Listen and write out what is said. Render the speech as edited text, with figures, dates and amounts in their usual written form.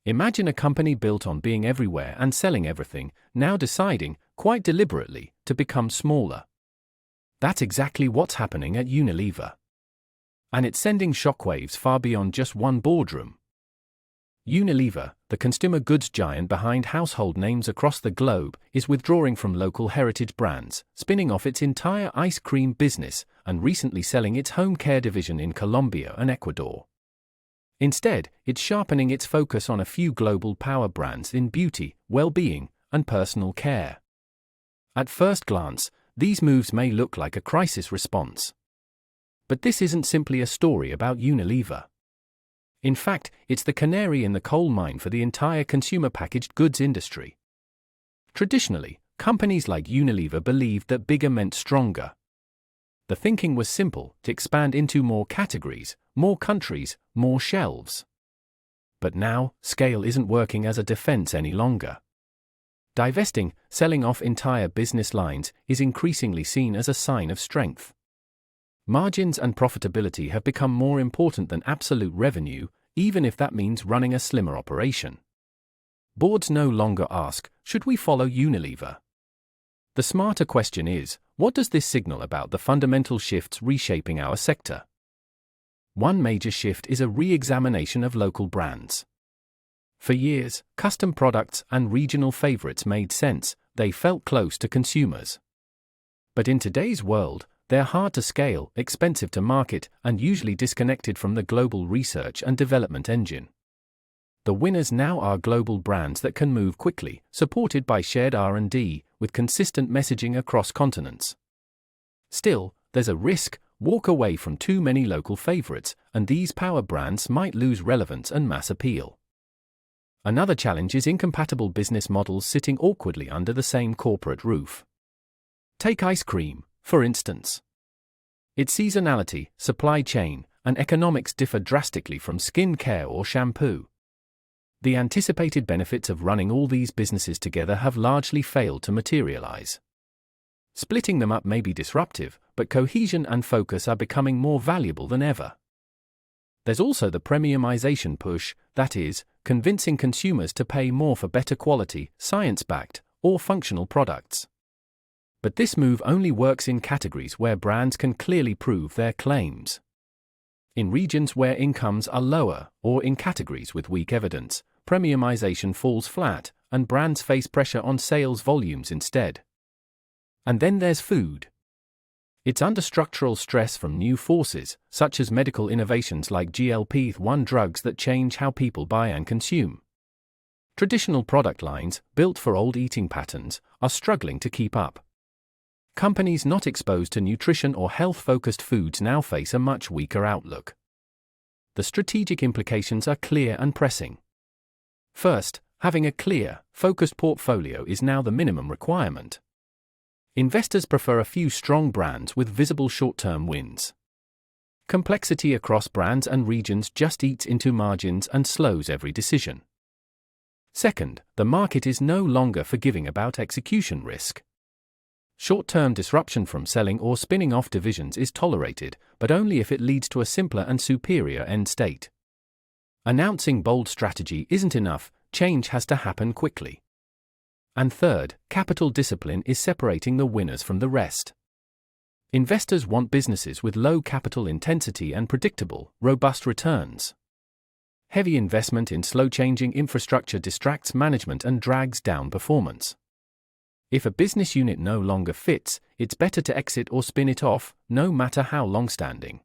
Imagine a company built on being everywhere and selling everything, now deciding, quite deliberately, to become smaller. That's exactly what's happening at Unilever. And it's sending shockwaves far beyond just one boardroom. Unilever, the consumer goods giant behind household names across the globe, is withdrawing from local heritage brands, spinning off its entire ice cream business, and recently selling its home care division in Colombia and Ecuador. Instead, it's sharpening its focus on a few global power brands in beauty, well-being, and personal care. At first glance, these moves may look like a crisis response. But this isn't simply a story about Unilever. In fact, it's the canary in the coal mine for the entire consumer packaged goods industry. Traditionally, companies like Unilever believed that bigger meant stronger. The thinking was simple: to expand into more categories, more countries, more shelves. But now, scale isn't working as a defense any longer. Divesting, selling off entire business lines, is increasingly seen as a sign of strength. Margins and profitability have become more important than absolute revenue, even if that means running a slimmer operation. Boards no longer ask, should we follow Unilever? The smarter question is, what does this signal about the fundamental shifts reshaping our sector? One major shift is a re-examination of local brands. For years, custom products and regional favorites made sense, they felt close to consumers. But in today's world, they're hard to scale, expensive to market, and usually disconnected from the global research and development engine. The winners now are global brands that can move quickly, supported by shared R&D, with consistent messaging across continents. Still, there's a risk: walk away from too many local favorites, and these power brands might lose relevance and mass appeal. Another challenge is incompatible business models sitting awkwardly under the same corporate roof. Take ice cream, for instance. Its seasonality, supply chain, and economics differ drastically from skin care or shampoo. The anticipated benefits of running all these businesses together have largely failed to materialize. Splitting them up may be disruptive, but cohesion and focus are becoming more valuable than ever. There's also the premiumization push, that is, convincing consumers to pay more for better quality, science-backed, or functional products. But this move only works in categories where brands can clearly prove their claims. In regions where incomes are lower, or in categories with weak evidence, premiumization falls flat, and brands face pressure on sales volumes instead. And then there's food. It's under structural stress from new forces, such as medical innovations like GLP-1 drugs that change how people buy and consume. Traditional product lines, built for old eating patterns, are struggling to keep up. Companies not exposed to nutrition or health-focused foods now face a much weaker outlook. The strategic implications are clear and pressing. First, having a clear, focused portfolio is now the minimum requirement. Investors prefer a few strong brands with visible short-term wins. Complexity across brands and regions just eats into margins and slows every decision. Second, the market is no longer forgiving about execution risk. Short-term disruption from selling or spinning off divisions is tolerated, but only if it leads to a simpler and superior end state. Announcing bold strategy isn't enough, change has to happen quickly. And third, capital discipline is separating the winners from the rest. Investors want businesses with low capital intensity and predictable, robust returns. Heavy investment in slow-changing infrastructure distracts management and drags down performance. If a business unit no longer fits, it's better to exit or spin it off, no matter how long-standing.